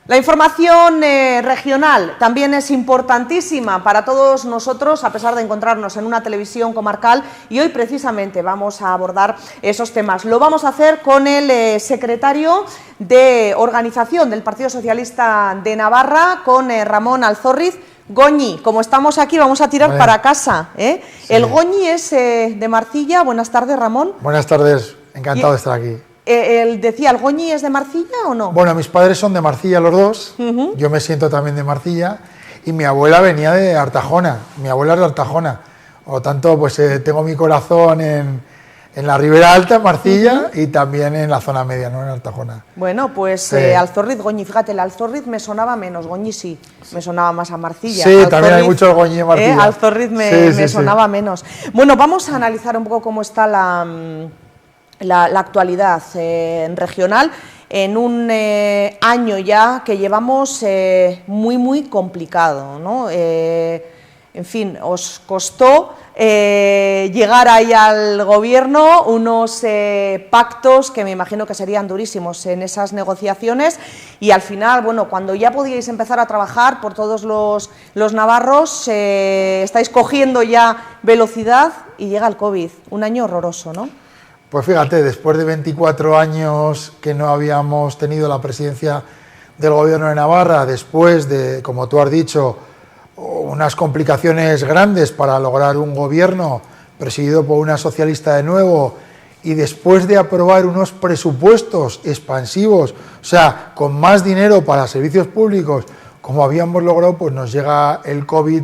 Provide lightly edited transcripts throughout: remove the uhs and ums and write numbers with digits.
La información regional también es importantísima para todos nosotros, a pesar de encontrarnos en una televisión comarcal, y hoy precisamente vamos a abordar esos temas. Lo vamos a hacer con el secretario de organización del Partido Socialista de Navarra, con Ramón Alzorriz. Goñi, como estamos aquí, vamos a tirar para casa, ¿eh? Sí. El Goñi es de Marcilla. Buenas tardes, Ramón. Buenas tardes, encantado de estar aquí. Él decía, ¿el Goñi es de Marcilla o no? Bueno, mis padres son de Marcilla los dos, yo me siento también de Marcilla, y mi abuela venía de Artajona, mi abuela es de Artajona, por lo tanto, pues tengo mi corazón en la Ribera Alta, en Marcilla, y también en la zona media, no en Artajona. Bueno, pues Alzorriz, Goñi, fíjate, el Alzorriz me sonaba menos, Goñi sí, me sonaba más a Marcilla. Sí, Alzorriz, también hay muchos Goñi en Marcilla. Alzorriz me sonaba menos. Bueno, vamos a analizar un poco cómo está la actualidad regional en un año ya que llevamos muy complicado, ¿no? En fin, os costó llegar ahí al gobierno, unos pactos que me imagino que serían durísimos en esas negociaciones, y al final, bueno, cuando ya podíais empezar a trabajar por todos los navarros, estáis cogiendo ya velocidad y llega el COVID, un año horroroso, ¿no? Pues fíjate, después de 24 años que no habíamos tenido la presidencia del Gobierno de Navarra, después de, como tú has dicho, unas complicaciones grandes para lograr un gobierno presidido por una socialista de nuevo, y después de aprobar unos presupuestos expansivos, o sea, con más dinero para servicios públicos, como habíamos logrado, pues nos llega el COVID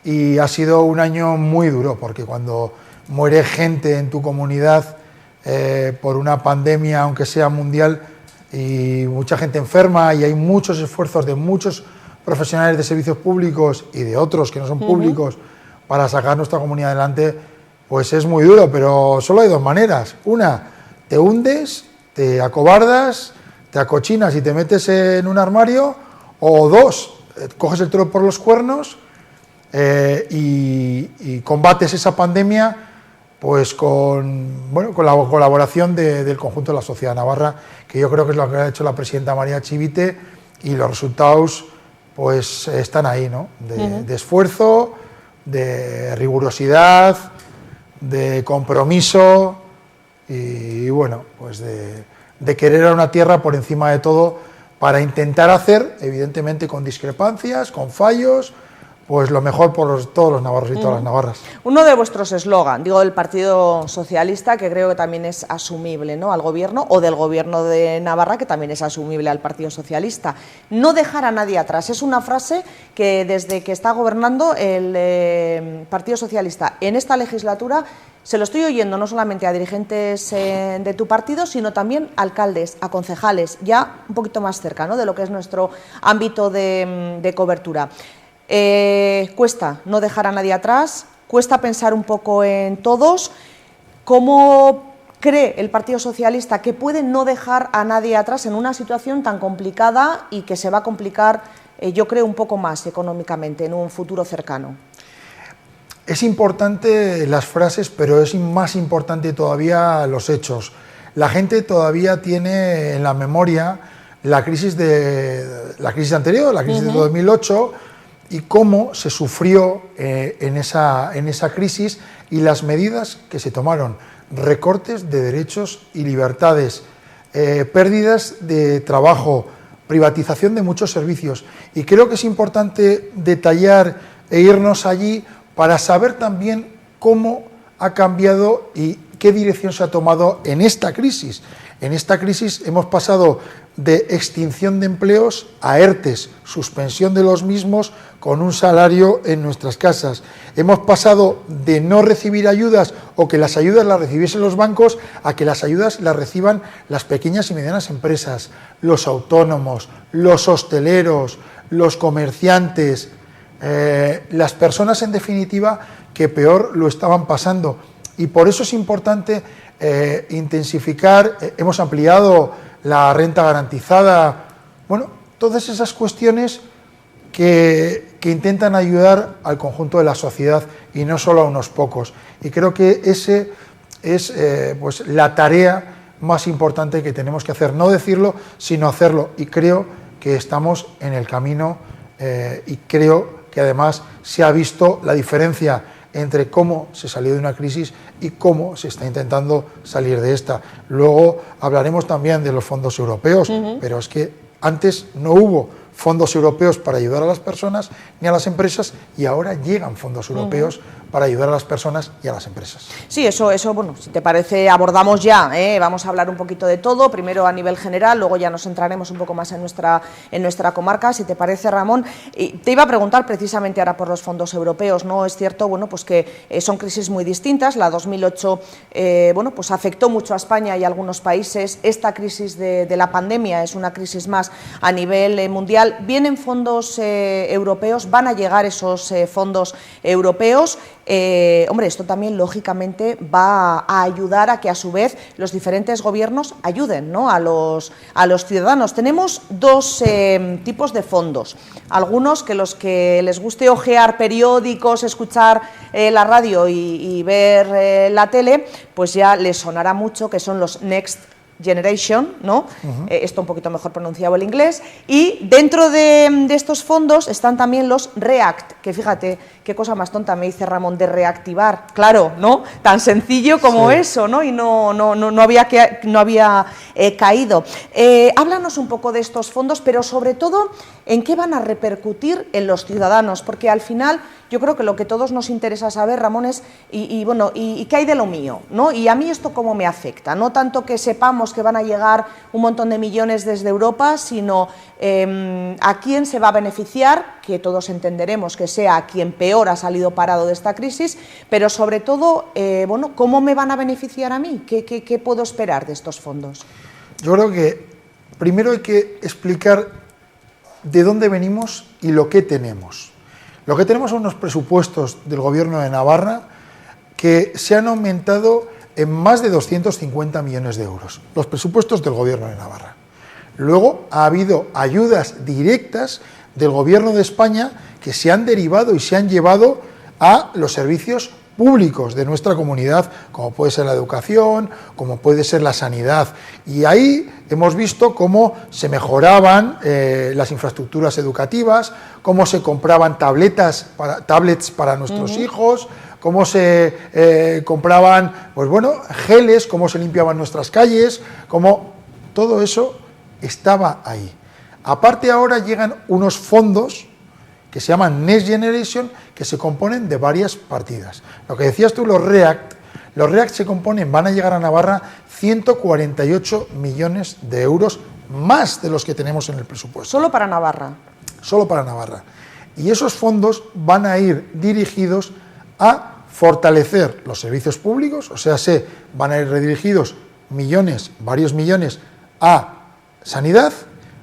y ha sido un año muy duro, porque cuando muere gente en tu comunidad por una pandemia, aunque sea mundial, y mucha gente enferma, y hay muchos esfuerzos de muchos profesionales de servicios públicos y de otros que no son públicos para sacar nuestra comunidad adelante, pues es muy duro, pero solo hay dos maneras. Una, te hundes, te acobardas, te acochinas y te metes en un armario, o dos, coges el toro por los cuernos y combates esa pandemia pues con la colaboración del conjunto de la sociedad navarra, que yo creo que es lo que ha hecho la presidenta María Chivite, y los resultados pues están ahí, ¿no? De esfuerzo, de rigurosidad, de compromiso y bueno, pues de querer a una tierra por encima de todo, para intentar hacer, evidentemente con discrepancias, con fallos, pues lo mejor por todos los navarros y todas las navarras. Uno de vuestros eslogan, digo, del Partido Socialista, que creo que también es asumible, ¿no?, al gobierno, o del gobierno de Navarra, que también es asumible al Partido Socialista: no dejar a nadie atrás. Es una frase que desde que está gobernando el Partido Socialista en esta legislatura se lo estoy oyendo no solamente a dirigentes de tu partido, sino también a alcaldes, a concejales, ya un poquito más cerca, ¿no?, de lo que es nuestro ámbito de cobertura. Cuesta no dejar a nadie atrás, cuesta pensar un poco en todos. ¿Cómo cree el Partido Socialista que puede no dejar a nadie atrás en una situación tan complicada y que se va a complicar, yo creo, un poco más económicamente en un futuro cercano? Es importante las frases, pero es más importante todavía los hechos. La gente todavía tiene en la memoria la crisis anterior, la crisis de 2008, y cómo se sufrió en esa crisis, y las medidas que se tomaron: recortes de derechos y libertades, pérdidas de trabajo, privatización de muchos servicios. Y creo que es importante detallar e irnos allí para saber también cómo ha cambiado y qué dirección se ha tomado en esta crisis. En esta crisis hemos pasado de extinción de empleos a ERTES, suspensión de los mismos con un salario en nuestras casas. Hemos pasado de no recibir ayudas, o que las ayudas las recibiesen los bancos, a que las ayudas las reciban las pequeñas y medianas empresas, los autónomos, los hosteleros, los comerciantes, las personas en definitiva que peor lo estaban pasando. Y por eso es importante intensificar, hemos ampliado la renta garantizada, bueno, todas esas cuestiones que intentan ayudar al conjunto de la sociedad y no solo a unos pocos. Y creo que ese es pues la tarea más importante que tenemos que hacer, no decirlo, sino hacerlo. Y creo que estamos en el camino y creo que además se ha visto la diferencia entre cómo se salió de una crisis y cómo se está intentando salir de esta. Luego hablaremos también de los fondos europeos, pero es que antes no hubo fondos europeos para ayudar a las personas ni a las empresas y ahora llegan fondos europeos para ayudar a las personas y a las empresas. Sí, eso bueno, si te parece abordamos ya, vamos a hablar un poquito de todo, primero a nivel general, luego ya nos centraremos un poco más en nuestra comarca, si te parece, Ramón. Y te iba a preguntar precisamente ahora por los fondos europeos, ¿no? Es cierto, bueno, pues que son crisis muy distintas, la 2008, bueno, pues afectó mucho a España y a algunos países, esta crisis de la pandemia es una crisis más a nivel mundial, vienen fondos europeos, van a llegar esos fondos europeos. Hombre, esto también lógicamente va a ayudar a que a su vez los diferentes gobiernos ayuden, ¿no?, a los ciudadanos. Tenemos dos tipos de fondos, algunos que los que les guste hojear periódicos, escuchar la radio y ver la tele, pues ya les sonará mucho, que son los Next Generation, ¿no? Esto un poquito mejor pronunciado el inglés, y dentro de estos fondos están también los REACT, que fíjate qué cosa más tonta me dice Ramón, de reactivar, claro, ¿no? Tan sencillo como eso, ¿no? Y no había caído. Háblanos un poco de estos fondos, pero sobre todo en qué van a repercutir en los ciudadanos, porque al final yo creo que lo que todos nos interesa saber, Ramón, es y qué hay de lo mío, ¿no? Y a mí esto cómo me afecta, no tanto que sepamos que van a llegar un montón de millones desde Europa, sino a quién se va a beneficiar, que todos entenderemos que sea a quien peor ha salido parado de esta crisis, pero sobre todo, bueno, ¿cómo me van a beneficiar a mí? ¿Qué puedo esperar de estos fondos? Yo creo que primero hay que explicar de dónde venimos y lo que tenemos. Lo que tenemos son unos presupuestos del Gobierno de Navarra que se han aumentado en más de 250 millones de euros, los presupuestos del Gobierno de Navarra. Luego ha habido ayudas directas del Gobierno de España que se han derivado y se han llevado a los servicios públicos de nuestra comunidad, como puede ser la educación, como puede ser la sanidad. Y ahí hemos visto cómo se mejoraban las infraestructuras educativas, cómo se compraban tablets para nuestros hijos, cómo se compraban, pues bueno, geles, cómo se limpiaban nuestras calles, cómo todo eso estaba ahí. Aparte ahora llegan unos fondos que se llaman Next Generation, que se componen de varias partidas. Lo que decías tú, los REACT se componen, van a llegar a Navarra 148 millones de euros más de los que tenemos en el presupuesto. ¿Solo para Navarra? Solo para Navarra. Y esos fondos van a ir dirigidos a fortalecer los servicios públicos, o sea, van a ir redirigidos varios millones a sanidad,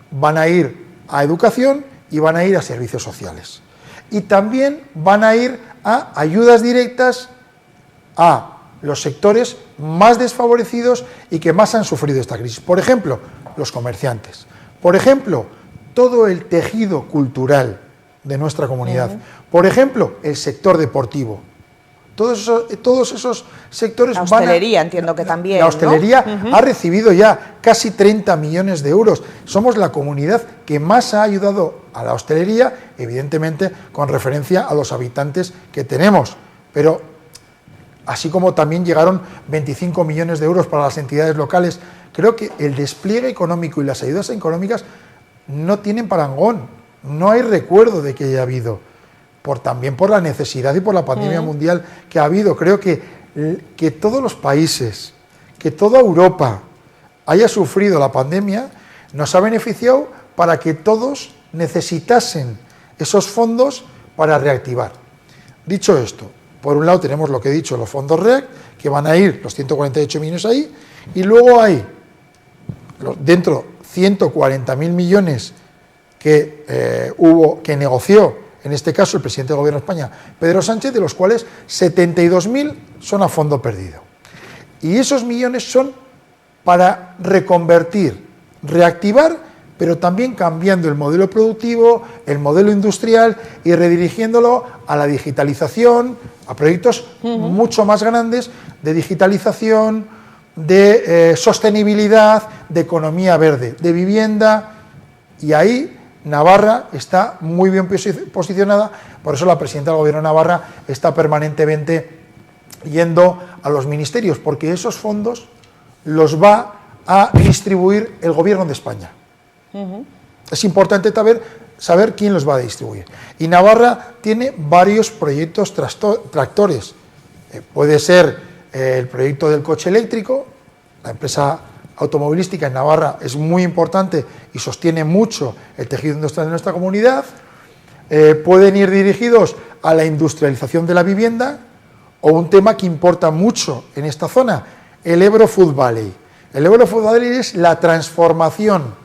van a ir a educación y van a ir a servicios sociales. Y también van a ir a ayudas directas a los sectores más desfavorecidos y que más han sufrido esta crisis. Por ejemplo, los comerciantes. Por ejemplo, todo el tejido cultural de nuestra comunidad. Por ejemplo, el sector deportivo. Todos esos sectores la hostelería, entiendo que también. La hostelería, ¿no? Ha recibido ya casi 30 millones de euros. Somos la comunidad que más ha ayudado a la hostelería, evidentemente con referencia a los habitantes que tenemos. Pero así como también llegaron 25 millones de euros para las entidades locales, creo que el despliegue económico y las ayudas económicas no tienen parangón. No hay recuerdo de que haya habido. También por la necesidad y por la pandemia mundial que ha habido. Creo que todos los países, que toda Europa haya sufrido la pandemia, nos ha beneficiado para que todos necesitasen esos fondos para reactivar. Dicho esto, por un lado tenemos lo que he dicho, los fondos REACT, que van a ir los 148 millones ahí, y luego hay dentro 140.000 millones que negoció en este caso el presidente del Gobierno de España, Pedro Sánchez, de los cuales 72.000 son a fondo perdido. Y esos millones son para reconvertir, reactivar, pero también cambiando el modelo productivo, el modelo industrial y redirigiéndolo a la digitalización, a proyectos mucho más grandes de digitalización, de sostenibilidad, de economía verde, de vivienda. Y ahí Navarra está muy bien posicionada, por eso la presidenta del Gobierno de Navarra está permanentemente yendo a los ministerios, porque esos fondos los va a distribuir el Gobierno de España. Es importante saber quién los va a distribuir. Y Navarra tiene varios proyectos tractores. Puede ser el proyecto del coche eléctrico. La empresa automovilística en Navarra es muy importante y sostiene mucho el tejido industrial de nuestra comunidad. Pueden ir dirigidos a la industrialización de la vivienda o un tema que importa mucho en esta zona, el Ebro Food Valley. El Ebro Food Valley es la transformación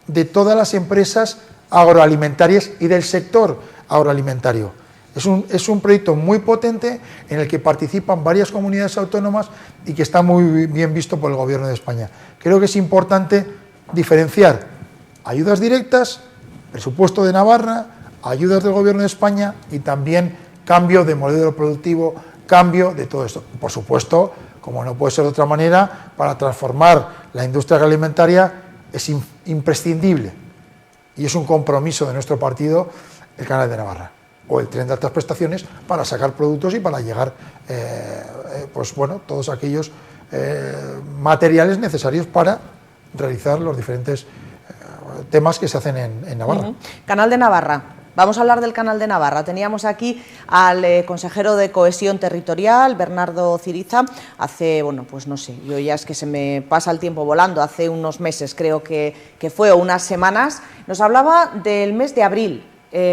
de todas las empresas agroalimentarias y del sector agroalimentario. Es un proyecto muy potente en el que participan varias comunidades autónomas y que está muy bien visto por el Gobierno de España. Creo que es importante diferenciar ayudas directas, presupuesto de Navarra, ayudas del Gobierno de España y también cambio de modelo productivo, cambio de todo esto. Por supuesto, como no puede ser de otra manera, para transformar la industria agroalimentaria es imprescindible y es un compromiso de nuestro partido el Canal de Navarra o el tren de altas prestaciones para sacar productos y para llegar pues bueno, todos aquellos materiales necesarios para realizar los diferentes temas que se hacen en Navarra. Canal de Navarra. Vamos a hablar del Canal de Navarra. Teníamos aquí al consejero de Cohesión Territorial, Bernardo Ciriza, hace, bueno, pues no sé, yo ya es que se me pasa el tiempo volando, hace unos meses creo que fue, o unas semanas, nos hablaba del mes de abril,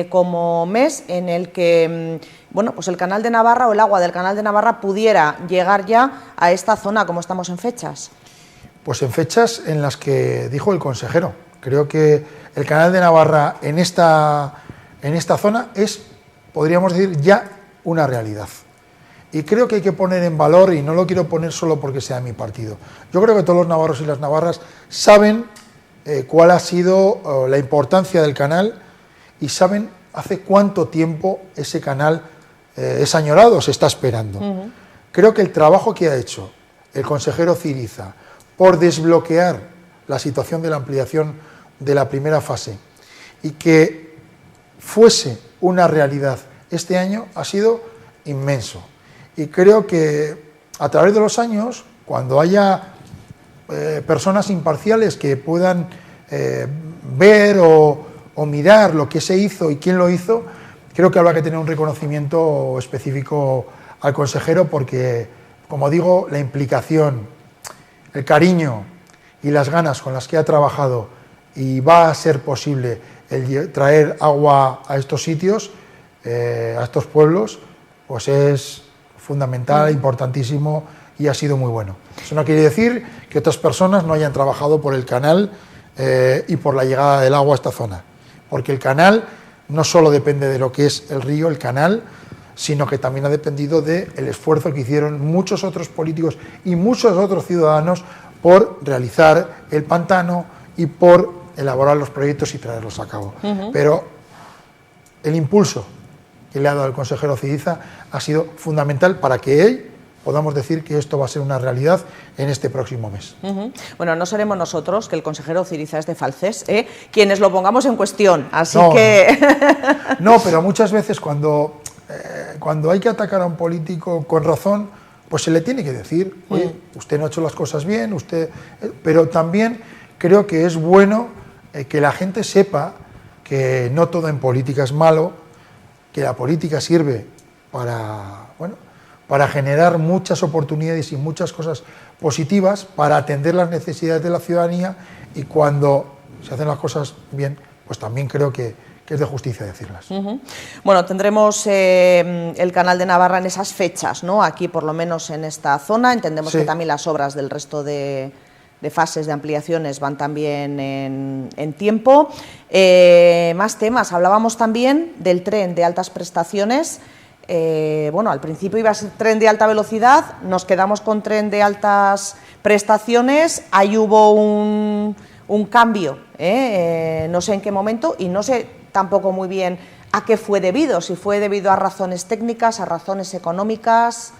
como mes en el que, bueno, pues el Canal de Navarra o el agua del Canal de Navarra pudiera llegar ya a esta zona. ¿Cómo estamos en fechas? Pues en fechas en las que dijo el consejero. Creo que el Canal de Navarra en esta zona es, podríamos decir, ya una realidad. Y creo que hay que poner en valor, y no lo quiero poner solo porque sea mi partido. Yo creo que todos los navarros y las navarras saben cuál ha sido la importancia del canal y saben hace cuánto tiempo ese canal es añorado, se está esperando. Creo que el trabajo que ha hecho el consejero Ciriza por desbloquear la situación de la ampliación de la primera fase y que fuese una realidad este año ha sido inmenso. Y creo que a través de los años, cuando haya personas imparciales que puedan ver o mirar lo que se hizo y quién lo hizo, creo que habrá que tener un reconocimiento específico al consejero porque, como digo, la implicación, el cariño y las ganas con las que ha trabajado y va a ser posible el traer agua a estos sitios, a estos pueblos, pues es fundamental, importantísimo y ha sido muy bueno. Eso no quiere decir que otras personas no hayan trabajado por el canal y por la llegada del agua a esta zona, porque el canal no solo depende de lo que es el río, el canal, sino que también ha dependido del esfuerzo que hicieron muchos otros políticos y muchos otros ciudadanos por realizar el pantano y por elaborar los proyectos y traerlos a cabo. Pero el impulso que le ha dado el consejero Ciriza ha sido fundamental para que él podamos decir que esto va a ser una realidad en este próximo mes. Bueno, no seremos nosotros, que el consejero Ciriza es de Falces, quienes lo pongamos en cuestión, así no, que... No, pero muchas veces cuando hay que atacar a un político con razón, pues se le tiene que decir, oye, usted no ha hecho las cosas bien, pero también creo que es bueno que la gente sepa que no todo en política es malo, que la política sirve para generar muchas oportunidades y muchas cosas positivas, para atender las necesidades de la ciudadanía, y cuando se hacen las cosas bien, pues también creo que es de justicia decirlas. Bueno, tendremos el Canal de Navarra en esas fechas, ¿no? Aquí, por lo menos en esta zona. Entendemos que también las obras del resto de fases de ampliaciones van también en tiempo. Más temas. Hablábamos también del tren de altas prestaciones. Bueno, al principio iba a ser tren de alta velocidad, nos quedamos con tren de altas prestaciones. Ahí hubo un cambio, no sé en qué momento y no sé tampoco muy bien a qué fue debido, si fue debido a razones técnicas, a razones económicas.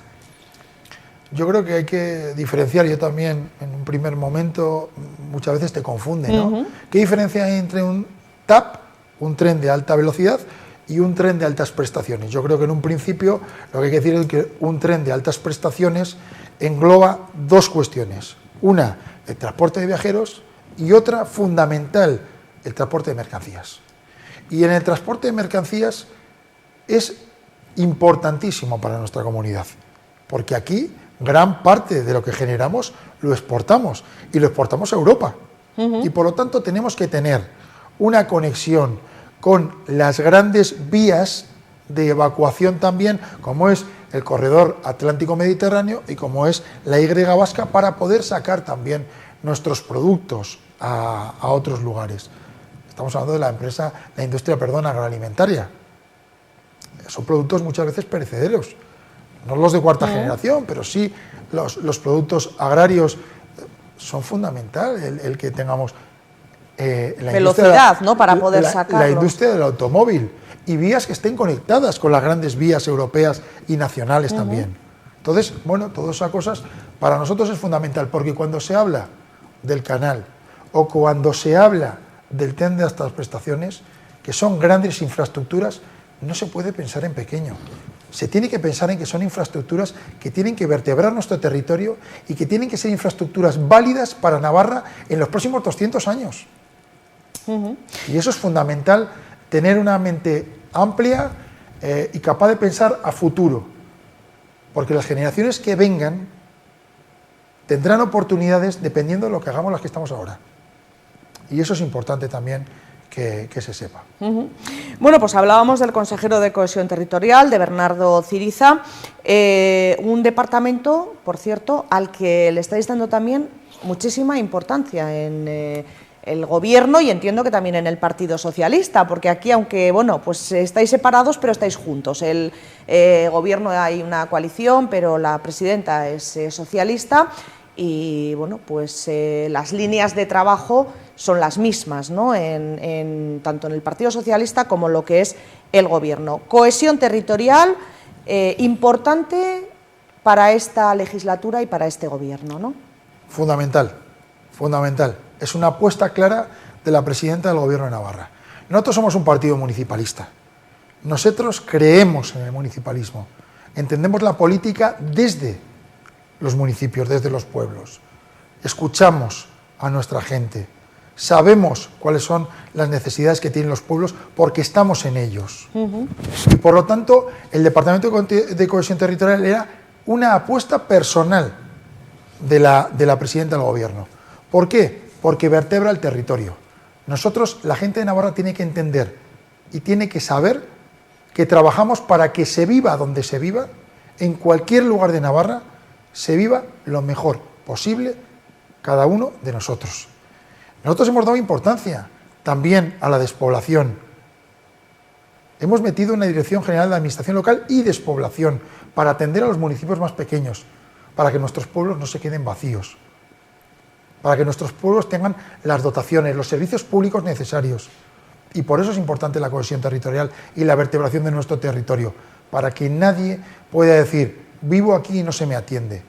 Yo creo que hay que diferenciar. Yo también en un primer momento muchas veces te confunde, ¿no? ¿Qué diferencia hay entre un TAP un tren de alta velocidad y un tren de altas prestaciones. Yo creo que en un principio lo que hay que decir es que un tren de altas prestaciones engloba dos cuestiones. Una, el transporte de viajeros, y otra, fundamental, el transporte de mercancías. Y en el transporte de mercancías es importantísimo para nuestra comunidad, porque aquí gran parte de lo que generamos lo exportamos, y lo exportamos a Europa. Y por lo tanto tenemos que tener una conexión con las grandes vías de evacuación también, como es el corredor Atlántico-Mediterráneo y como es la Y vasca, para poder sacar también nuestros productos a otros lugares. Estamos hablando de la industria agroalimentaria. Son productos muchas veces perecederos, no los de cuarta generación, pero sí los productos agrarios. Son fundamental el que tengamos la velocidad, ¿no?, para poder sacarlos. La industria del automóvil y vías que estén conectadas con las grandes vías europeas y nacionales también. Entonces, bueno, todas esas cosas para nosotros es fundamental, porque cuando se habla del canal o cuando se habla del tren de altas prestaciones, que son grandes infraestructuras, no se puede pensar en pequeño. Se tiene que pensar en que son infraestructuras que tienen que vertebrar nuestro territorio y que tienen que ser infraestructuras válidas para Navarra en los próximos 200 años. Y eso es fundamental, tener una mente amplia y capaz de pensar a futuro, porque las generaciones que vengan tendrán oportunidades dependiendo de lo que hagamos las que estamos ahora. Y eso es importante también que se sepa. Bueno, pues hablábamos del consejero de Cohesión Territorial, de Bernardo Ciriza, un departamento, por cierto, al que le estáis dando también muchísima importancia en el Gobierno, y entiendo que también en el Partido Socialista, porque aquí, aunque bueno, pues estáis separados, pero estáis juntos. El Gobierno, hay una coalición, pero la presidenta es socialista, y bueno, pues las líneas de trabajo son las mismas, ¿no?, tanto en el Partido Socialista como lo que es el Gobierno. Cohesión territorial, importante para esta legislatura y para este Gobierno, ¿no? Fundamental, fundamental. Es una apuesta clara de la presidenta del Gobierno de Navarra. Nosotros somos un partido municipalista. Nosotros creemos en el municipalismo. Entendemos la política desde los municipios, desde los pueblos. Escuchamos a nuestra gente. Sabemos cuáles son las necesidades que tienen los pueblos porque estamos en ellos. Y por lo tanto, el Departamento de Cohesión Territorial era una apuesta personal de la presidenta del Gobierno. ¿Por qué? Porque vertebra el territorio. Nosotros, la gente de Navarra, tiene que entender y tiene que saber que trabajamos para que se viva donde se viva, en cualquier lugar de Navarra, se viva lo mejor posible cada uno de nosotros. Nosotros hemos dado importancia también a la despoblación. Hemos metido una Dirección General de Administración Local y Despoblación para atender a los municipios más pequeños, para que nuestros pueblos no se queden vacíos, para que nuestros pueblos tengan las dotaciones, los servicios públicos necesarios. Y por eso es importante la cohesión territorial y la vertebración de nuestro territorio, para que nadie pueda decir, vivo aquí y no se me atiende.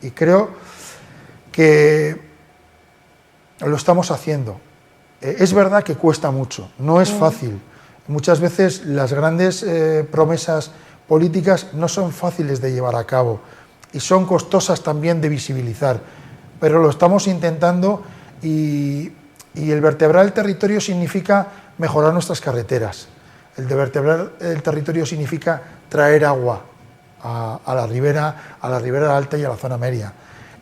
Y creo que lo estamos haciendo. Es verdad que cuesta mucho, no es fácil. Muchas veces las grandes promesas políticas no son fáciles de llevar a cabo y son costosas también de visibilizar, pero lo estamos intentando, y el vertebrar el territorio significa mejorar nuestras carreteras. El de vertebrar el territorio significa traer agua a la ribera alta y a la zona media.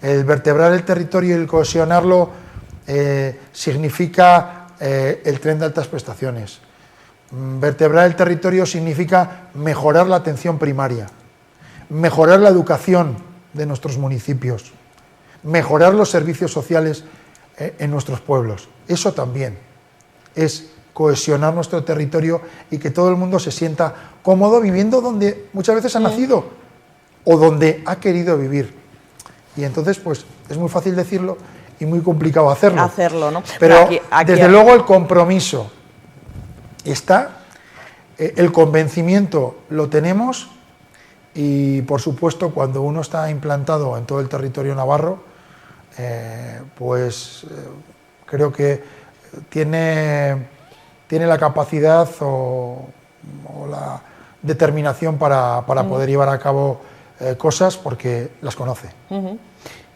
El vertebrar el territorio y el cohesionarlo significa el tren de altas prestaciones. Vertebrar el territorio significa mejorar la atención primaria, mejorar la educación de nuestros municipios, mejorar los servicios sociales en nuestros pueblos. Eso también es cohesionar nuestro territorio y que todo el mundo se sienta cómodo viviendo donde muchas veces ha nacido o donde ha querido vivir. Y entonces, pues, es muy fácil decirlo y muy complicado hacerlo. ¿no? Pero desde luego el compromiso está, el convencimiento lo tenemos, y por supuesto cuando uno está implantado en todo el territorio navarro, creo que tiene tiene la capacidad o la determinación para poder llevar a cabo cosas porque las conoce.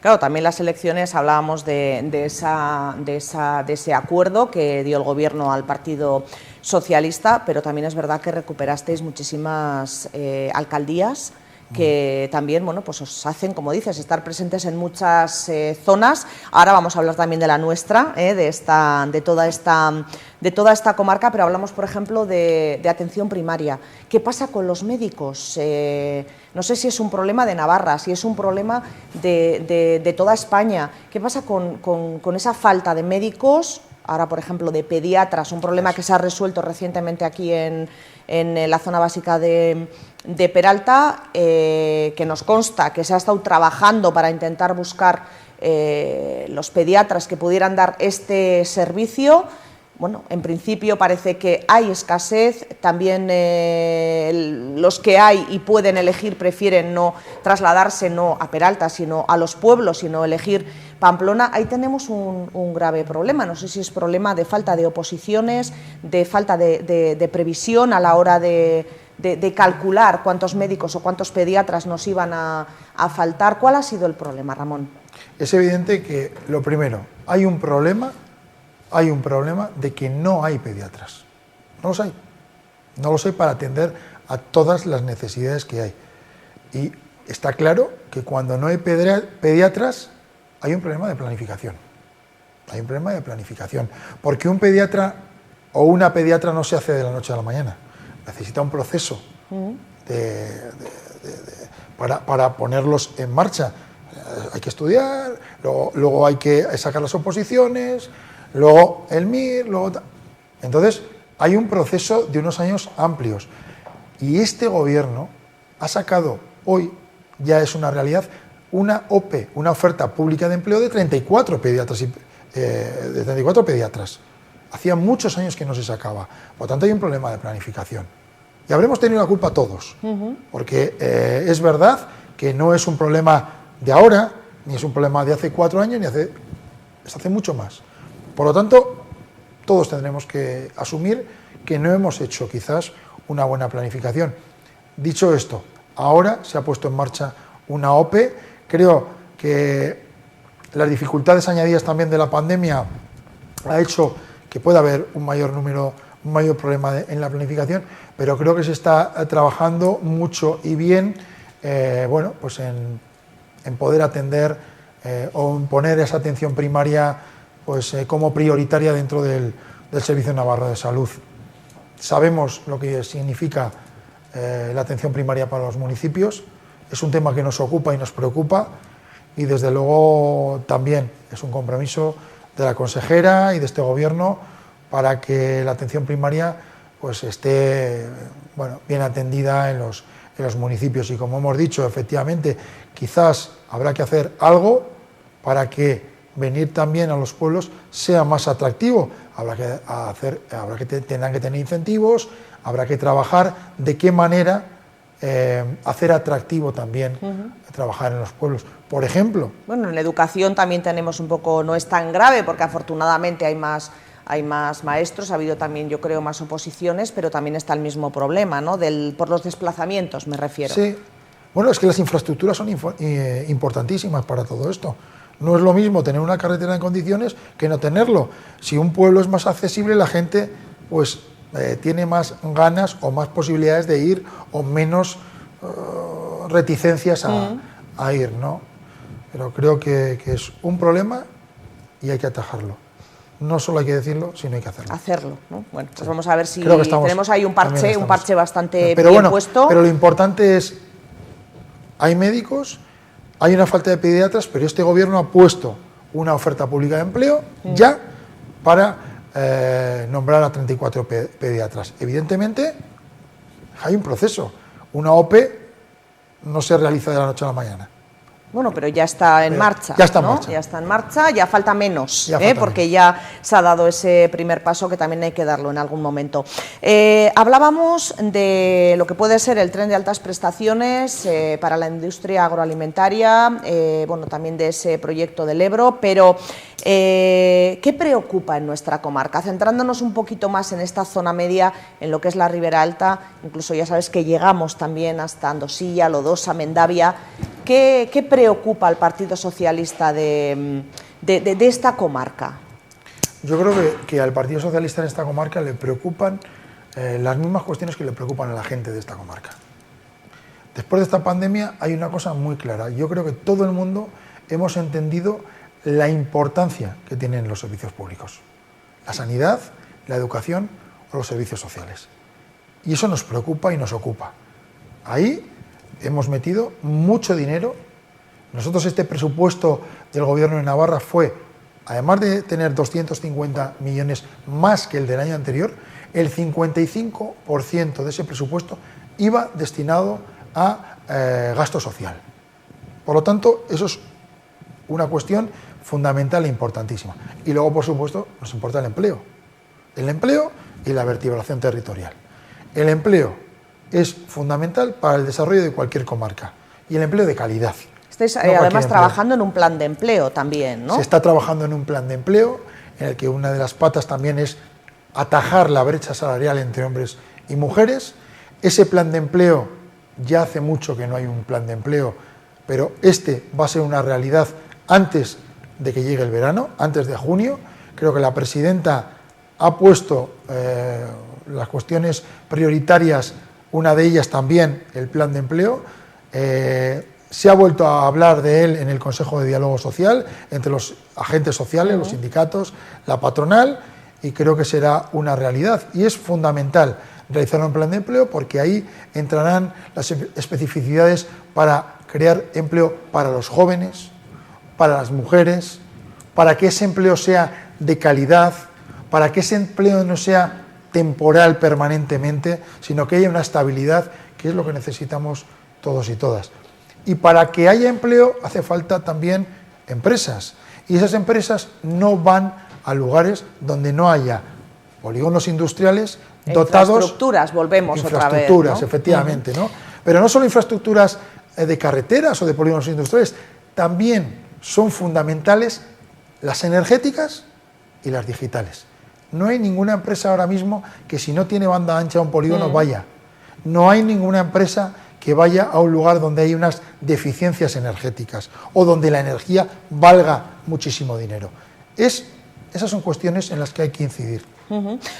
Claro, también las elecciones hablábamos de ese acuerdo que dio el Gobierno al Partido Socialista, pero también es verdad que recuperasteis muchísimas alcaldías que también, bueno, pues os hacen, como dices, estar presentes en muchas zonas. Ahora vamos a hablar también de la nuestra, de toda esta comarca, pero hablamos, por ejemplo, de atención primaria. ¿Qué pasa con los médicos? No sé si es un problema de Navarra, si es un problema de toda España. ¿Qué pasa con esa falta de médicos? Ahora, por ejemplo, de pediatras, un problema que se ha resuelto recientemente aquí en la zona básica de Peralta, que nos consta que se ha estado trabajando para intentar buscar los pediatras que pudieran dar este servicio. Bueno, en principio parece que hay escasez, también los que hay y pueden elegir prefieren no trasladarse no a Peralta, sino a los pueblos, sino elegir Pamplona. Ahí tenemos un grave problema, no sé si es problema de falta de oposiciones, de falta de previsión a la hora de calcular cuántos médicos o cuántos pediatras nos iban a faltar. ¿Cuál ha sido el problema, Ramón? Es evidente que, lo primero, hay un problema de que no hay pediatras. No los hay. No los hay para atender a todas las necesidades que hay. Y está claro que cuando no hay pediatras, hay un problema de planificación. Hay un problema de planificación. Porque un pediatra o una pediatra no se hace de la noche a la mañana. Necesita un proceso para ponerlos en marcha. Hay que estudiar, luego hay que sacar las oposiciones, luego el MIR, Entonces, hay un proceso de unos años amplios. Y este gobierno ha sacado, hoy ya es una realidad, una OPE, una oferta pública de empleo de 34 pediatras. Hacía muchos años que no se sacaba. Por lo tanto, hay un problema de planificación. Y habremos tenido la culpa todos, porque es verdad que no es un problema de ahora, ni es un problema de hace 4 años, ni es hace mucho más. Por lo tanto, todos tendremos que asumir que no hemos hecho quizás una buena planificación. Dicho esto, ahora se ha puesto en marcha una OPE. Creo que las dificultades añadidas también de la pandemia ha hecho que pueda haber un mayor problema en la planificación, pero creo que se está trabajando mucho y bien pues en poder atender o en poner esa atención primaria pues como prioritaria dentro del Servicio Navarro de Salud. Sabemos lo que significa la atención primaria para los municipios, es un tema que nos ocupa y nos preocupa y desde luego también es un compromiso de la consejera y de este gobierno para que la atención primaria pues esté bien atendida en los municipios y, como hemos dicho, efectivamente quizás habrá que hacer algo para que venir también a los pueblos sea más atractivo. Tendrán que tener incentivos, habrá que trabajar de qué manera hacer atractivo también trabajar en los pueblos. Por ejemplo. Bueno, en educación también tenemos un poco, no es tan grave porque afortunadamente hay más maestros, ha habido también, yo creo, más oposiciones, pero también está el mismo problema, ¿no? Por los desplazamientos, me refiero. Sí. Bueno, es que las infraestructuras son importantísimas para todo esto. No es lo mismo tener una carretera en condiciones que no tenerlo. Si un pueblo es más accesible, la gente pues tiene más ganas o más posibilidades de ir o menos reticencias a ir, ¿no? Pero creo que es un problema y hay que atajarlo. No solo hay que decirlo, sino hay que hacerlo. Hacerlo, ¿no? Bueno, pues vamos a ver si tenemos ahí un parche bastante pero bien puesto. Pero lo importante es, hay médicos, hay una falta de pediatras, pero este gobierno ha puesto una oferta pública de empleo ya para nombrar a 34 pediatras. Evidentemente, hay un proceso. Una OPE no se realiza de la noche a la mañana. Bueno, pero ya está en marcha. Ya está en ¿no? marcha. Ya está en marcha, ya falta menos, porque menos. ya se ha dado ese primer paso que también hay que darlo en algún momento. Hablábamos de lo que puede ser el tren de altas prestaciones para la industria agroalimentaria, bueno, también de ese proyecto del Ebro, pero ¿Qué preocupa en nuestra comarca? Centrándonos un poquito más en esta zona media, en lo que es la Ribera Alta, incluso ya sabes que llegamos también hasta Andosilla, Lodosa, Mendavia. ¿Qué preocupa al Partido Socialista de esta comarca? Yo creo que al Partido Socialista en esta comarca le preocupan las mismas cuestiones que le preocupan a la gente de esta comarca. Después de esta pandemia hay una cosa muy clara. Yo creo que todo el mundo hemos entendido la importancia que tienen los servicios públicos. La sanidad, la educación o los servicios sociales. Y eso nos preocupa y nos ocupa. Ahí hemos metido mucho dinero. Nosotros este presupuesto del Gobierno de Navarra fue, además de tener 250 millones más que el del año anterior, el 55% de ese presupuesto iba destinado a gasto social. Por lo tanto, eso es una cuestión fundamental e importantísima. Y luego, por supuesto, nos importa el empleo y la vertebración territorial. El empleo es fundamental para el desarrollo de cualquier comarca, y el empleo de calidad. Estáis además trabajando en un plan de empleo también, ¿no? Se está trabajando en un plan de empleo en el que una de las patas también es atajar la brecha salarial entre hombres y mujeres. Ese plan de empleo, ya hace mucho que no hay un plan de empleo, pero este va a ser una realidad antes de que llegue el verano, antes de junio. Creo que la presidenta ha puesto las cuestiones prioritarias, una de ellas también el plan de empleo. Se ha vuelto a hablar de él en el Consejo de Diálogo Social, entre los agentes sociales, los sindicatos, la patronal, y creo que será una realidad. Y es fundamental realizar un plan de empleo porque ahí entrarán las especificidades para crear empleo para los jóvenes, para las mujeres, para que ese empleo sea de calidad, para que ese empleo no sea temporal permanentemente, sino que haya una estabilidad, que es lo que necesitamos todos y todas. Y para que haya empleo hace falta también empresas, y esas empresas no van a lugares donde no haya polígonos industriales dotados... Infraestructuras, volvemos otra vez, infraestructuras, ¿no? Efectivamente, ¿no? Pero no solo infraestructuras de carreteras o de polígonos industriales, también son fundamentales las energéticas y las digitales. No hay ninguna empresa ahora mismo que si no tiene banda ancha a un polígono vaya. No hay ninguna empresa que vaya a un lugar donde hay unas deficiencias energéticas o donde la energía valga muchísimo dinero. Esas son cuestiones en las que hay que incidir.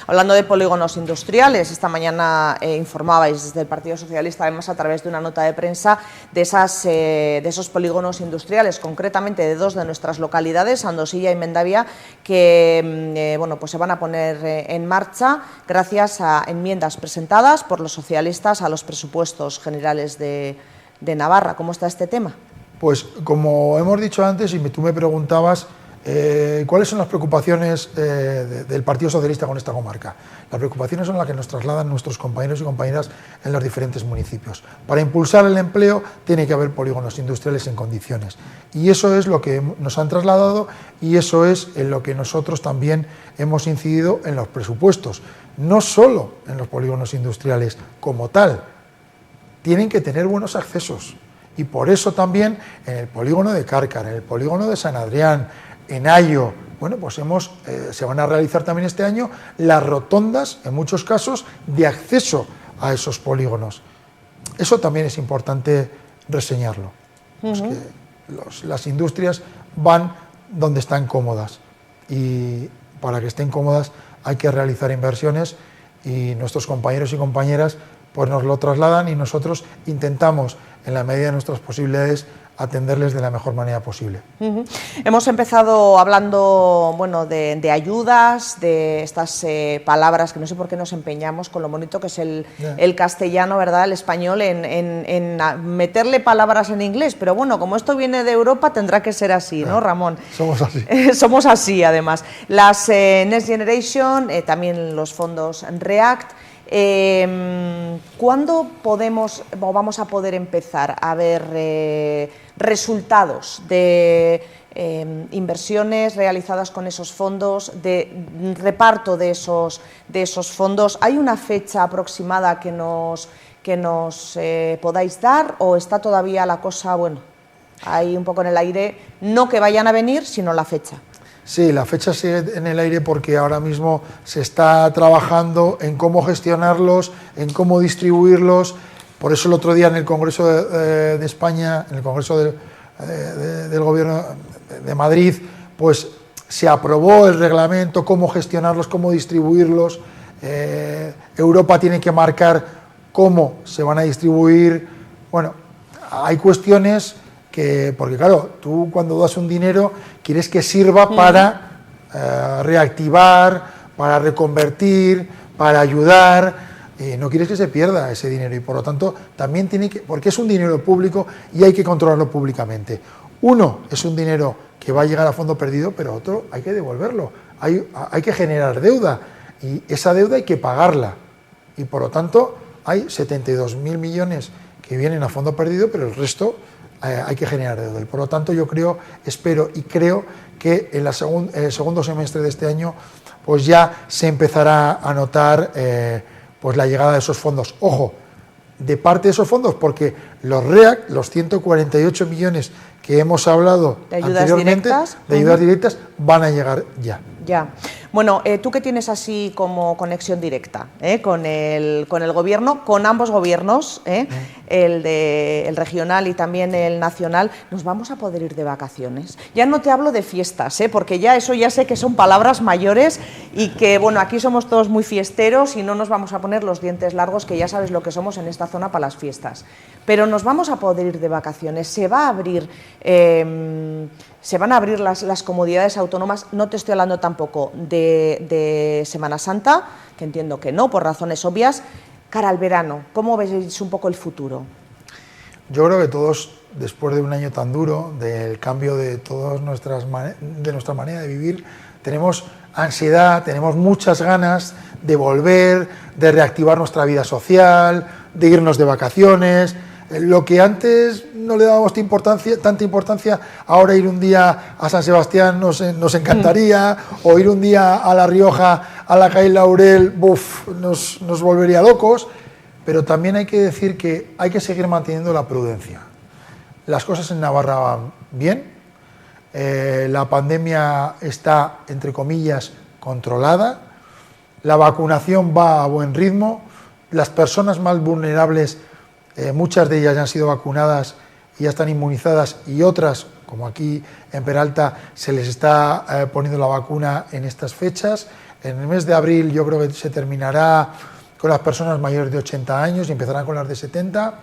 Hablando de polígonos industriales, esta mañana informabais desde el Partido Socialista, además a través de una nota de prensa, de esos polígonos industriales, concretamente de dos de nuestras localidades, Andosilla y Mendavia, que bueno, pues se van a poner en marcha gracias a enmiendas presentadas por los socialistas a los presupuestos generales de Navarra. ¿Cómo está este tema? Pues como hemos dicho antes, y tú me preguntabas ¿cuáles son las preocupaciones del Partido Socialista con esta comarca? Las preocupaciones son las que nos trasladan nuestros compañeros y compañeras en los diferentes municipios. Para impulsar el empleo tiene que haber polígonos industriales en condiciones, y eso es lo que nos han trasladado, y eso es en lo que nosotros también hemos incidido en los presupuestos. No solo en los polígonos industriales como tal, tienen que tener buenos accesos, y por eso también en el polígono de Cárcar, en el polígono de San Adrián, en Ayo, bueno, pues se van a realizar también este año las rotondas, en muchos casos, de acceso a esos polígonos. Eso también es importante reseñarlo. Pues que las industrias van donde están cómodas, y para que estén cómodas hay que realizar inversiones, y nuestros compañeros y compañeras pues nos lo trasladan, y nosotros intentamos, en la medida de nuestras posibilidades, atenderles de la mejor manera posible. Hemos empezado hablando, bueno, de ayudas, de estas palabras que no sé por qué nos empeñamos con lo bonito que es el castellano, ¿verdad?, el español, en meterle palabras en inglés, pero bueno, como esto viene de Europa tendrá que ser así, ¿no, Ramón? Somos así. Somos así, además. Las Next Generation, también los fondos REACT. ¿Cuándo podemos o vamos a poder empezar a ver resultados de inversiones realizadas con esos fondos, de reparto de esos fondos? ¿Hay una fecha aproximada que nos podáis dar, o está todavía la cosa, bueno, ahí un poco en el aire, no que vayan a venir, sino la fecha? Sí, la fecha sigue en el aire porque ahora mismo se está trabajando en cómo gestionarlos, en cómo distribuirlos. Por eso el otro día en el Congreso de España, en el Congreso del Gobierno de Madrid, pues se aprobó el reglamento, cómo gestionarlos, cómo distribuirlos. Europa tiene que marcar cómo se van a distribuir. Bueno, hay cuestiones que, porque claro, tú cuando das un dinero quieres que sirva para reactivar, para reconvertir, para ayudar. No quieres que se pierda ese dinero y por lo tanto también tiene que, porque es un dinero público y hay que controlarlo públicamente. Uno, es un dinero que va a llegar a fondo perdido, pero otro hay que devolverlo, hay que generar deuda y esa deuda hay que pagarla y por lo tanto hay 72.000 millones que vienen a fondo perdido, pero el resto hay que generar deuda y por lo tanto yo creo, espero y creo que en el segundo semestre de este año pues ya se empezará a notar pues la llegada de esos fondos. Ojo, de parte de esos fondos, porque los REAC, los 148 millones que hemos hablado de ayudas anteriormente, directas, de ayudas directas, van a llegar ya. Ya. Bueno, tú que tienes así como conexión directa con el gobierno, con ambos gobiernos, el regional y también el nacional, ¿nos vamos a poder ir de vacaciones? Ya no te hablo de fiestas, porque ya eso ya sé que son palabras mayores y que, bueno, aquí somos todos muy fiesteros y no nos vamos a poner los dientes largos, que ya sabes lo que somos en esta zona para las fiestas. Pero nos vamos a poder ir de vacaciones, se va a abrir... se van a abrir las comodidades autónomas, no te estoy hablando tampoco de Semana Santa, que entiendo que no, por razones obvias, cara al verano, ¿cómo veis un poco el futuro? Yo creo que todos, después de un año tan duro, del cambio de nuestra manera de vivir, tenemos ansiedad, tenemos muchas ganas de volver, de reactivar nuestra vida social, de irnos de vacaciones. Lo que antes no le dábamos tanta importancia, ahora ir un día a San Sebastián nos encantaría, o ir un día a La Rioja, a la calle Laurel, nos volvería locos, pero también hay que decir que hay que seguir manteniendo la prudencia. Las cosas en Navarra van bien, la pandemia está, entre comillas, controlada, la vacunación va a buen ritmo, las personas más vulnerables, muchas de ellas ya han sido vacunadas y ya están inmunizadas y otras, como aquí en Peralta, se les está poniendo la vacuna en estas fechas. En el mes de abril yo creo que se terminará con las personas mayores de 80 años y empezarán con las de 70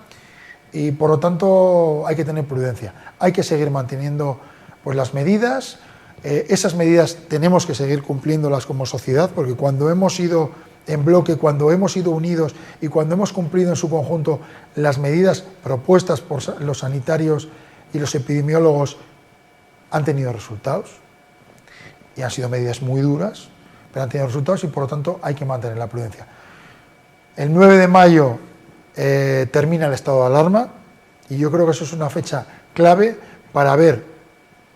y por lo tanto hay que tener prudencia. Hay que seguir manteniendo pues, las medidas. Esas medidas tenemos que seguir cumpliéndolas como sociedad porque cuando hemos ido en bloque, cuando hemos ido unidos y cuando hemos cumplido en su conjunto las medidas propuestas por los sanitarios y los epidemiólogos, han tenido resultados y han sido medidas muy duras, pero han tenido resultados y por lo tanto hay que mantener la prudencia. El 9 de mayo termina el estado de alarma y yo creo que eso es una fecha clave para ver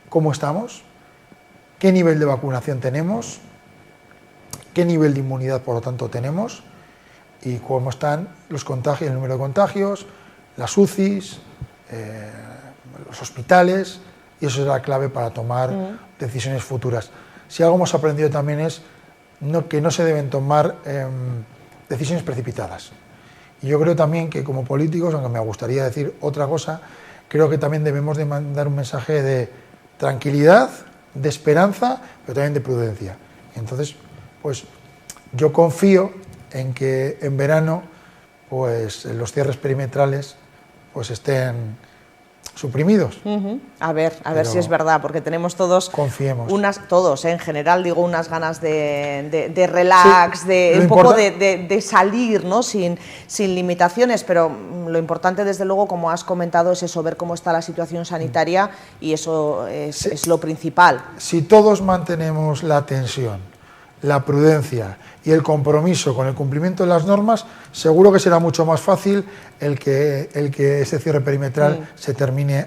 cómo estamos, qué nivel de vacunación tenemos, qué nivel de inmunidad, por lo tanto, tenemos y cómo están los contagios, el número de contagios, las UCIs, los hospitales, y eso es la clave para tomar decisiones futuras. Si algo hemos aprendido también es que no se deben tomar decisiones precipitadas. Y yo creo también que como políticos, aunque me gustaría decir otra cosa, creo que también debemos de mandar un mensaje de tranquilidad, de esperanza, pero también de prudencia. Entonces, pues yo confío en que en verano pues los cierres perimetrales pues estén suprimidos. A ver si es verdad, porque tenemos todos confiemos. En general digo unas ganas de relax, sí, de un poco de salir, ¿no? sin limitaciones, pero lo importante desde luego, como has comentado, es eso, ver cómo está la situación sanitaria y eso es lo principal. Si todos mantenemos la tensión, la prudencia y el compromiso con el cumplimiento de las normas, seguro que será mucho más fácil el que ese cierre perimetral se termine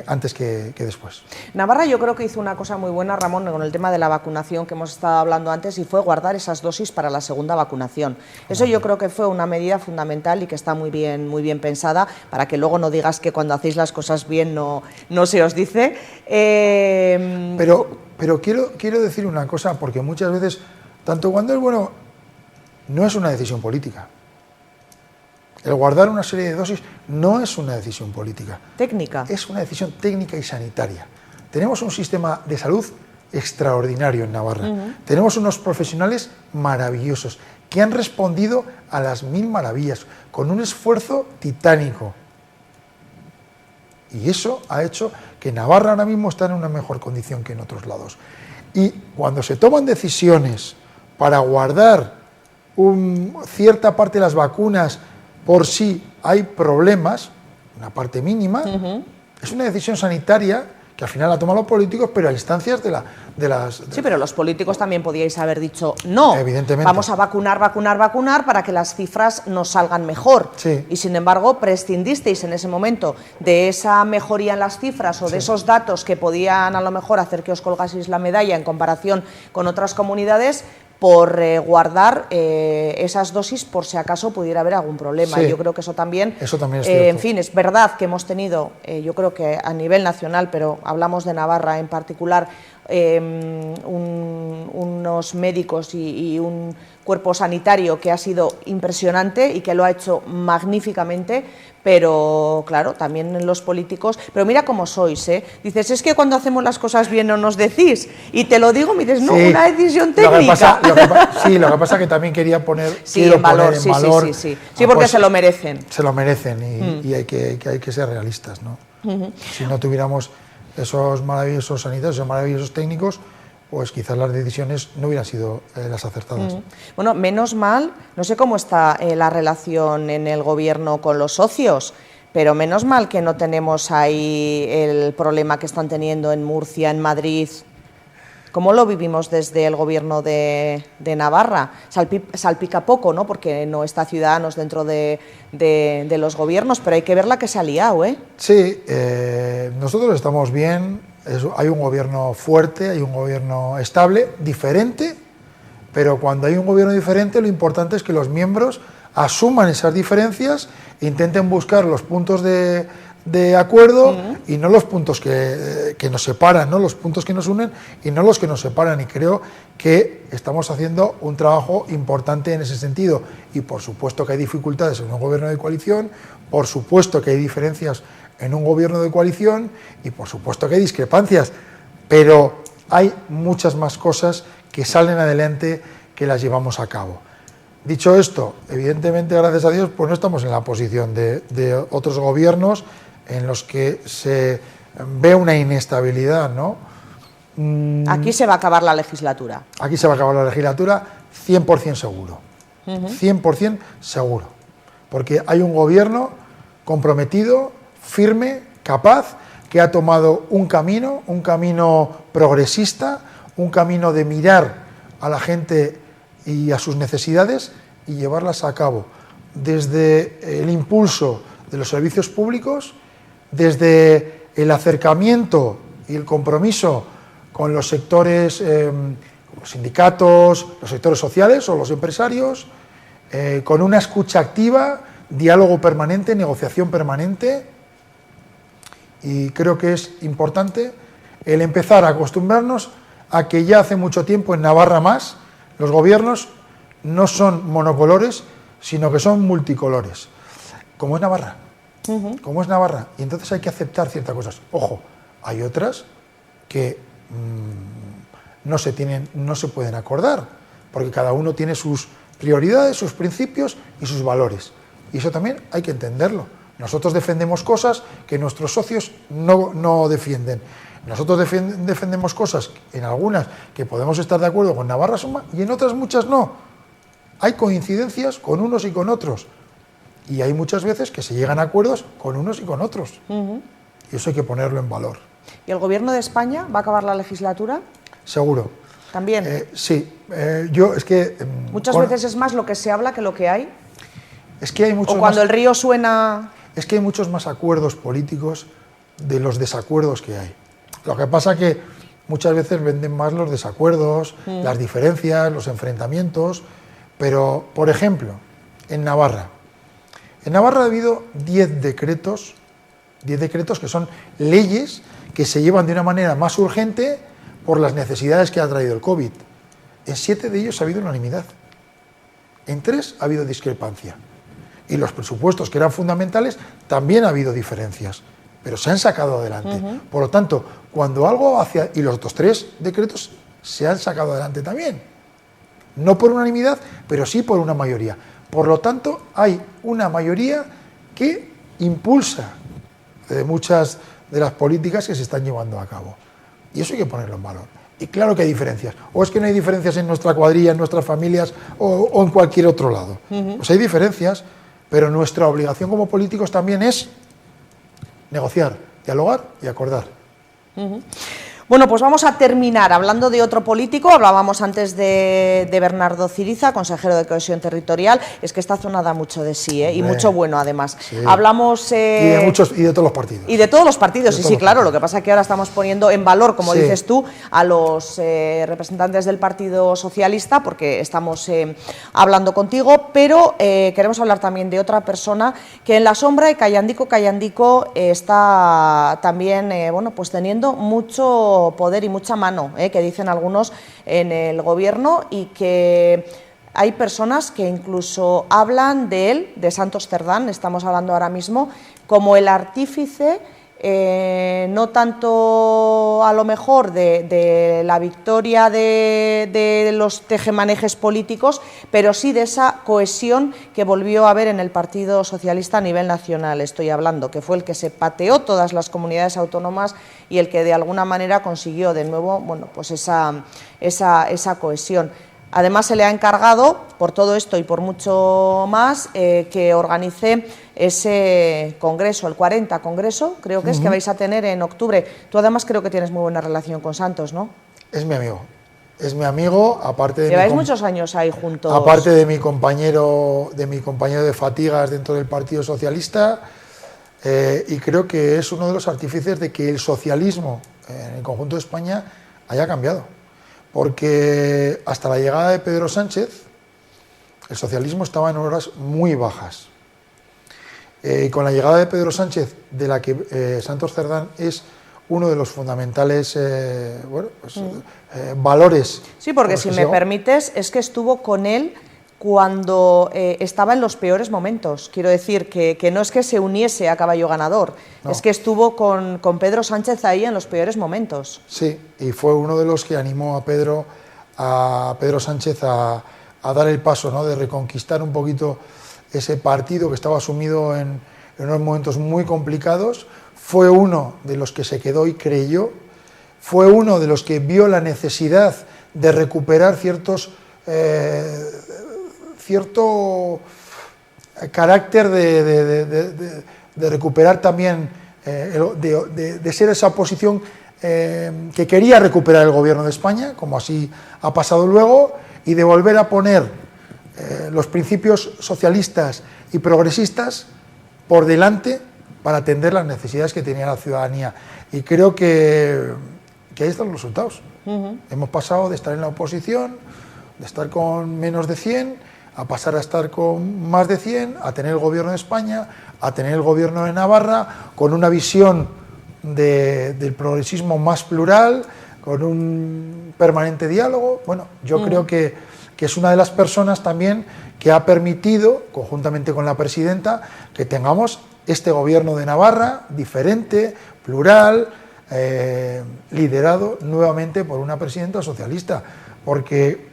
antes que después. Navarra yo creo que hizo una cosa muy buena, Ramón, con el tema de la vacunación que hemos estado hablando antes, y fue guardar esas dosis para la segunda vacunación. Eso yo creo que fue una medida fundamental y que está muy bien pensada, para que luego no digas que cuando hacéis las cosas bien no se os dice. Pero Pero quiero decir una cosa, porque muchas veces, tanto cuando es bueno, no es una decisión política. El guardar una serie de dosis no es una decisión política. Técnica. Es una decisión técnica y sanitaria. Tenemos un sistema de salud extraordinario en Navarra. Tenemos unos profesionales maravillosos que han respondido a las 1000 maravillas con un esfuerzo titánico. Y eso ha hecho que Navarra ahora mismo está en una mejor condición que en otros lados. Y cuando se toman decisiones para guardar cierta parte de las vacunas por si hay problemas, una parte mínima, es una decisión sanitaria que al final la toman los políticos, pero a instancias de las... Sí, pero los políticos también podíais haber dicho no, evidentemente. Vamos a vacunar para que las cifras nos salgan mejor. Sí. Y sin embargo prescindisteis en ese momento de esa mejoría en las cifras o de esos datos que podían a lo mejor hacer que os colgaseis la medalla en comparación con otras comunidades, por guardar esas dosis por si acaso pudiera haber algún problema. Sí. Yo creo que eso también es cierto. en fin, es verdad que hemos tenido, yo creo que a nivel nacional, pero hablamos de Navarra en particular, unos médicos y un cuerpo sanitario que ha sido impresionante y que lo ha hecho magníficamente, pero claro, también en los políticos, pero mira cómo sois, dices, es que cuando hacemos las cosas bien no nos decís, y te lo digo, me dices, no, sí, una decisión técnica. Lo que pasa es que también quería poner en valor, sí, porque pues, se lo merecen. Se lo merecen y hay que ser realistas, ¿no? Si no tuviéramos esos maravillosos sanitarios, esos maravillosos técnicos, pues quizás las decisiones no hubieran sido las acertadas. Bueno, menos mal, no sé cómo está la relación en el gobierno con los socios, pero menos mal que no tenemos ahí el problema que están teniendo en Murcia, en Madrid. ¿Cómo lo vivimos desde el gobierno de Navarra? Salpica poco, ¿no? Porque no está Ciudadanos dentro de los gobiernos, pero hay que ver la que se ha liado, ¿eh? Sí, nosotros estamos bien, hay un gobierno fuerte, hay un gobierno estable, diferente, pero cuando hay un gobierno diferente lo importante es que los miembros asuman esas diferencias e intenten buscar los puntos de acuerdo y no los puntos que nos separan, ¿no? Los puntos que nos unen y no los que nos separan, y creo que estamos haciendo un trabajo importante en ese sentido. Y por supuesto que hay dificultades en un gobierno de coalición, por supuesto que hay diferencias en un gobierno de coalición y por supuesto que hay discrepancias, pero hay muchas más cosas que salen adelante que las llevamos a cabo. Dicho esto, evidentemente, gracias a Dios, pues no estamos en la posición de otros gobiernos en los que se ve una inestabilidad, ¿no? Aquí se va a acabar la legislatura. Aquí se va a acabar la legislatura 100% seguro. 100% seguro. Porque hay un gobierno comprometido, firme, capaz, que ha tomado un camino progresista, un camino de mirar a la gente y a sus necesidades y llevarlas a cabo. Desde el impulso de los servicios públicos, desde el acercamiento y el compromiso con los sectores, los sindicatos, los sectores sociales o los empresarios, con una escucha activa, diálogo permanente, negociación permanente, y creo que es importante el empezar a acostumbrarnos a que ya hace mucho tiempo en Navarra más los gobiernos no son monocolores, sino que son multicolores, como es Navarra. Como es Navarra, y entonces hay que aceptar ciertas cosas. Ojo, hay otras que no se pueden acordar, porque cada uno tiene sus prioridades, sus principios y sus valores, y eso también hay que entenderlo. Nosotros defendemos cosas que nuestros socios no defienden. Nosotros defendemos cosas, en algunas que podemos estar de acuerdo con Navarra Suma y en otras muchas no. Hay coincidencias con unos y con otros. Y hay muchas veces que se llegan a acuerdos con unos y con otros. Y eso hay que ponerlo en valor. ¿Y el gobierno de España va a acabar la legislatura? Seguro. ¿También? Sí. Muchas veces es más lo que se habla que lo que hay. Es que hay muchos o cuando el río suena... Es que hay muchos más acuerdos políticos de los desacuerdos que hay. Lo que pasa que muchas veces venden más los desacuerdos, las diferencias, los enfrentamientos, pero, por ejemplo, en Navarra ha habido 10 decretos que son leyes que se llevan de una manera más urgente por las necesidades que ha traído el COVID. En 7 de ellos ha habido unanimidad. En 3 ha habido discrepancia. Y los presupuestos que eran fundamentales también ha habido diferencias, pero se han sacado adelante. Por lo tanto, cuando algo hacia... Y los otros 3 decretos se han sacado adelante también. No por unanimidad, pero sí por una mayoría. Por lo tanto, hay una mayoría que impulsa muchas de las políticas que se están llevando a cabo. Y eso hay que ponerlo en valor. Y claro que hay diferencias. O es que no hay diferencias en nuestra cuadrilla, en nuestras familias o en cualquier otro lado. Pues hay diferencias, pero nuestra obligación como políticos también es negociar, dialogar y acordar. Bueno, pues vamos a terminar hablando de otro político. Hablábamos antes de Bernardo Ciriza, consejero de Cohesión Territorial. Es que esta zona da mucho de sí, y mucho bueno, además. Sí. Hablamos... y de todos los partidos. Y de todos los partidos, sí, claro. Lo que pasa es que ahora estamos poniendo en valor, como dices tú, a los representantes del Partido Socialista, porque estamos hablando contigo, pero queremos hablar también de otra persona que en la sombra, y Callandico está también, bueno, pues teniendo mucho poder y mucha mano, que dicen algunos en el gobierno, y que hay personas que incluso hablan de él, de Santos Cerdán, estamos hablando ahora mismo, como el artífice, no tanto a lo mejor de la victoria de los tejemanejes políticos, pero sí de esa cohesión que volvió a haber en el Partido Socialista a nivel nacional, estoy hablando, que fue el que se pateó todas las comunidades autónomas y el que de alguna manera consiguió de nuevo, bueno, pues esa cohesión. Además, se le ha encargado, por todo esto y por mucho más, que organice ese congreso, el 40 congreso, creo que es, que vais a tener en octubre. Tú además creo que tienes muy buena relación con Santos, ¿no? Es mi amigo, aparte de... Lleváis muchos años ahí juntos. Aparte de mi compañero de fatigas dentro del Partido Socialista, y creo que es uno de los artífices de que el socialismo en el conjunto de España haya cambiado. Porque hasta la llegada de Pedro Sánchez, el socialismo estaba en horas muy bajas. Y con la llegada de Pedro Sánchez, de la que Santos Cerdán es uno de los fundamentales valores... Sí, porque si me permites, es que estuvo con él cuando estaba en los peores momentos. Quiero decir que no es que se uniese a caballo ganador, no. Es que estuvo con Pedro Sánchez ahí en los peores momentos. Sí, y fue uno de los que animó a Pedro Sánchez a dar el paso, ¿no?, de reconquistar un poquito ese partido que estaba sumido en unos momentos muy complicados. Fue uno de los que se quedó y creyó, fue uno de los que vio la necesidad de recuperar cierto carácter de recuperar también, de ser esa oposición que quería recuperar el gobierno de España, como así ha pasado luego, y de volver a poner los principios socialistas y progresistas por delante para atender las necesidades que tenía la ciudadanía. Y creo que ahí están los resultados. Hemos pasado de estar en la oposición, de estar con menos de 100, a pasar a estar con más de 100, a tener el gobierno de España, a tener el gobierno de Navarra, con una visión del progresismo más plural, con un permanente diálogo. Bueno, yo creo que es una de las personas también que ha permitido, conjuntamente con la presidenta, que tengamos este gobierno de Navarra diferente, plural, liderado nuevamente por una presidenta socialista, porque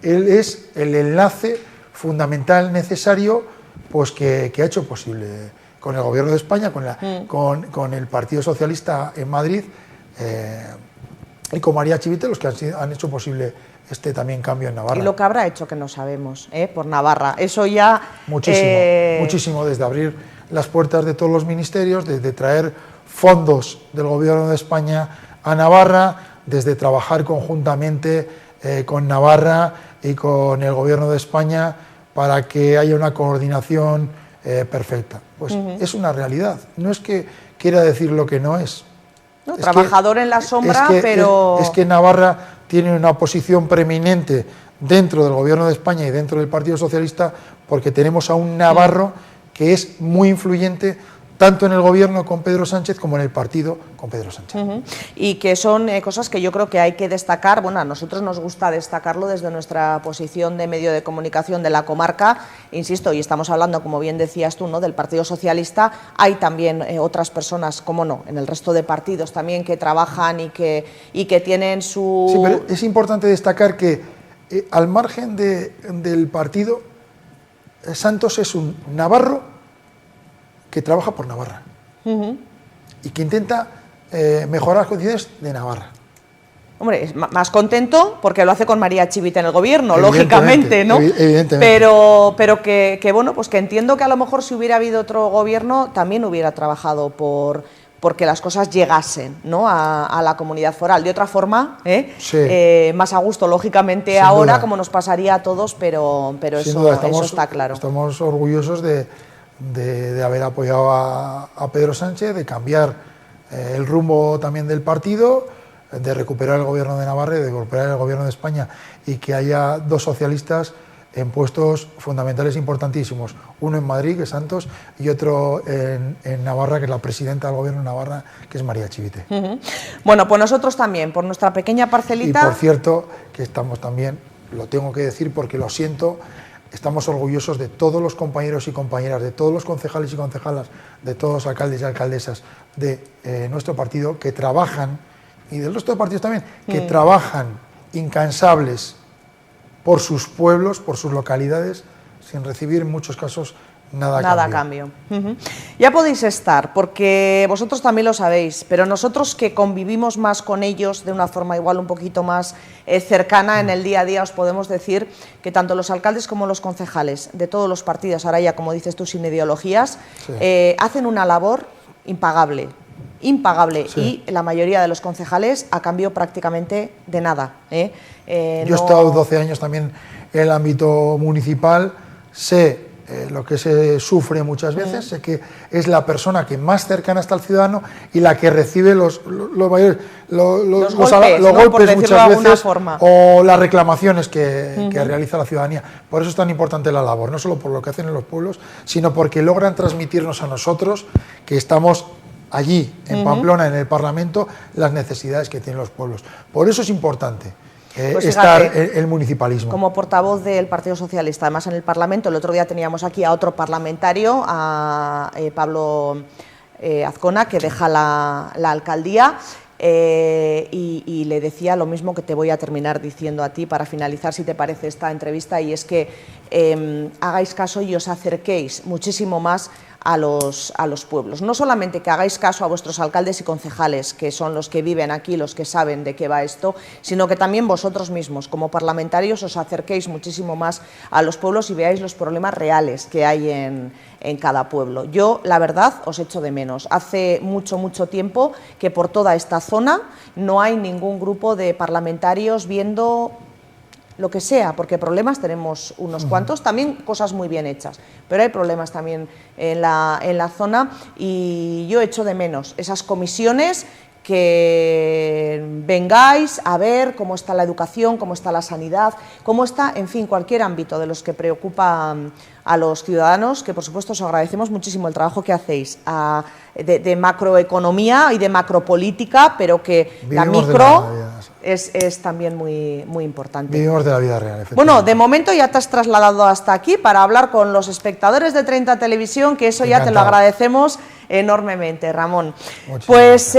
él es el enlace fundamental necesario, pues que ha hecho posible con el gobierno de España, con el Partido Socialista en Madrid, y con María Chivite, los que han hecho posible este también cambio en Navarra. Y lo que habrá hecho que no sabemos, por Navarra, eso ya... Muchísimo, desde abrir las puertas de todos los ministerios, desde traer fondos del gobierno de España a Navarra, desde trabajar conjuntamente con Navarra y con el gobierno de España para que haya una coordinación perfecta. Pues es una realidad, no es que quiera decir lo que no es. No, trabajador en la sombra, pero... Es que Navarra tiene una posición preeminente dentro del gobierno de España y dentro del Partido Socialista, porque tenemos a un navarro que es muy influyente tanto en el gobierno con Pedro Sánchez como en el partido con Pedro Sánchez. Y que son cosas que yo creo que hay que destacar. Bueno, a nosotros nos gusta destacarlo desde nuestra posición de medio de comunicación de la comarca, insisto, y estamos hablando, como bien decías tú, ¿no?, del Partido Socialista. Hay también otras personas, como no, en el resto de partidos también que trabajan y que tienen su... Sí, pero es importante destacar que al margen del partido, Santos es un navarro que trabaja por Navarra y que intenta mejorar las condiciones de Navarra. Hombre, es más contento porque lo hace con María Chivite en el gobierno, lógicamente, ¿no? Evidentemente. Pero que bueno, pues que entiendo que a lo mejor si hubiera habido otro gobierno también hubiera trabajado porque las cosas llegasen, ¿no?, a la comunidad foral. De otra Sí. Más a gusto, lógicamente, Sin ahora, duda. como nos pasaría a todos, pero Sin eso, duda, eso está claro. Estamos orgullosos de haber apoyado a Pedro Sánchez, de cambiar el rumbo también del partido, de recuperar el gobierno de Navarra y de recuperar el gobierno de España, y que haya dos socialistas en puestos fundamentales importantísimos, uno en Madrid, que es Santos, y otro en Navarra, que es la presidenta del gobierno de Navarra, que es María Chivite. Bueno, pues nosotros también, por nuestra pequeña parcelita... Y por cierto, que estamos también, lo tengo que decir porque lo siento, estamos orgullosos de todos los compañeros y compañeras, de todos los concejales y concejalas, de todos los alcaldes y alcaldesas de nuestro partido que trabajan, y del resto de partidos también, que trabajan incansables por sus pueblos, por sus localidades, sin recibir en muchos casos nada a cambio. Ya podéis estar, porque vosotros también lo sabéis, pero nosotros que convivimos más con ellos de una forma igual un poquito más cercana en el día a día, os podemos decir que tanto los alcaldes como los concejales de todos los partidos, ahora ya como dices tú, sin ideologías, Sí. hacen una labor impagable, sí. Y la mayoría de los concejales a cambio prácticamente de nada. Yo he estado 12 años también en el ámbito municipal, sé lo que se sufre muchas veces, sé que es la persona que más cercana está al ciudadano y la que recibe los golpes, ¿no?, muchas veces, o las reclamaciones que realiza la ciudadanía. Por eso es tan importante la labor, no solo por lo que hacen en los pueblos, sino porque logran transmitirnos a nosotros, que estamos allí, en Pamplona, en el Parlamento, las necesidades que tienen los pueblos. Por eso es importante pues estar fíjate, el municipalismo. Como portavoz del Partido Socialista, además en el Parlamento, el otro día teníamos aquí a otro parlamentario, a Pablo Azcona, que deja la alcaldía, y le decía lo mismo que te voy a terminar diciendo a ti para finalizar, si te parece, esta entrevista, y es que hagáis caso y os acerquéis muchísimo más a los pueblos. No solamente que hagáis caso a vuestros alcaldes y concejales, que son los que viven aquí, los que saben de qué va esto, sino que también vosotros mismos, como parlamentarios, os acerquéis muchísimo más a los pueblos y veáis los problemas reales que hay en cada pueblo. Yo, la verdad, os echo de menos. Hace mucho tiempo que por toda esta zona no hay ningún grupo de parlamentarios viendo lo que sea, porque problemas tenemos unos cuantos, también cosas muy bien hechas, pero hay problemas también en la zona, y yo echo de menos esas comisiones, que vengáis a ver cómo está la educación, cómo está la sanidad, cómo está, en fin, cualquier ámbito de los que preocupa a los ciudadanos, que por supuesto os agradecemos muchísimo el trabajo que hacéis de macroeconomía y de macropolítica, pero que Vivimos la micro es también muy importante. Vivimos de la vida real, efectivamente. Bueno, de momento ya te has trasladado hasta aquí para hablar con los espectadores de 30 Televisión, que eso ya te lo agradecemos enormemente, Ramón. Muchísimas pues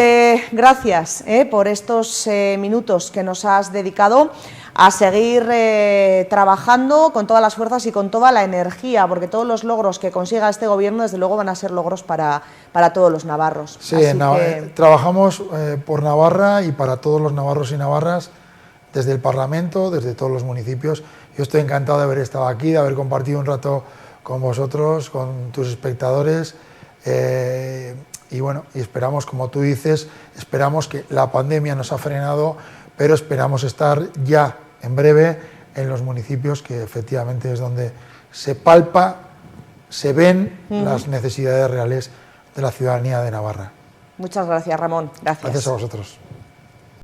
gracias por estos minutos que nos has dedicado a seguir trabajando con todas las fuerzas y con toda la energía, porque todos los logros que consiga este gobierno, desde luego, van a ser logros para todos los navarros. Sí, trabajamos por Navarra y para todos los navarros y navarras, desde el Parlamento, desde todos los municipios. Yo estoy encantado de haber estado aquí, de haber compartido un rato con vosotros, con tus espectadores, y bueno, y esperamos, como tú dices, esperamos que la pandemia nos ha frenado, pero esperamos estar ya en breve en los municipios, que efectivamente es donde se palpa, se ven las necesidades reales de la ciudadanía de Navarra. Muchas gracias, Ramón. Gracias. Gracias a vosotros.